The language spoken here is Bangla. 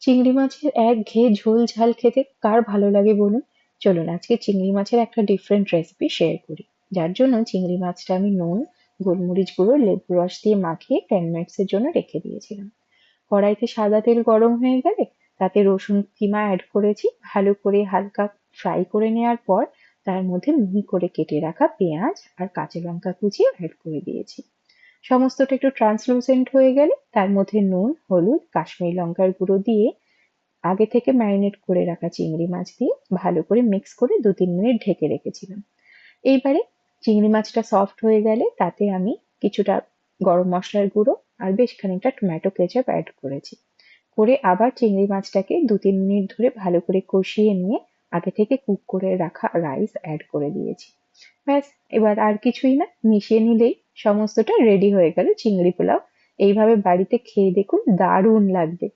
চিংড়ি মাছের একঘেয়ে ঝোল ঝাল খেতে কার ভালো লাগে বলুন? চলুন আজকে চিংড়ি মাছের একটা ডিফারেন্ট রেসিপি শেয়ার করি। যার জন্য চিংড়ি মাছটা আমি নুন, গোলমরিচ গুঁড়ো, লেবু রস দিয়ে মাখিয়ে 10 মিনিটস এর জন্য রেখে দিয়েছিলাম। কড়াইতে সাদা তেল গরম হয়ে গেলে তাতে রসুন কিমা অ্যাড করেছি। ভালো করে হালকা ফ্রাই করে নেওয়ার পর তার মধ্যে মিহি করে কেটে রাখা পেঁয়াজ আর কাঁচা লঙ্কা কুচিয়ে অ্যাড করে দিয়েছি। সমস্তটা একটু ট্রান্সলুসেন্ট হয়ে গেলে তার মধ্যে নুন, হলুদ, কাশ্মীরি লঙ্কার গুঁড়ো দিয়ে আগে থেকে ম্যারিনেট করে রাখা চিংড়ি মাছ দিয়ে ভালো করে মিক্স করে ২-৩ মিনিট ঢেকে রেখেছিলাম। এইবারে চিংড়ি মাছটা সফট হয়ে গেলে তাতে আমি কিছুটা গরম মসলার গুঁড়ো আর বেশ খানিকটা টমেটো কেচাপ অ্যাড করেছি। করে আবার চিংড়ি মাছটাকে ২-৩ মিনিট ধরে ভালো করে কষিয়ে নিয়ে আগে থেকে কুক করে রাখা রাইস অ্যাড করে দিয়েছি। ব্যাস, এবার আর কিছুই না, মিশিয়ে নিলেই সমস্তটা রেডি হয়ে গেল চিংড়ি পোলাও। এইভাবে বাড়িতে খেয়ে দেখুন, দারুণ লাগবে।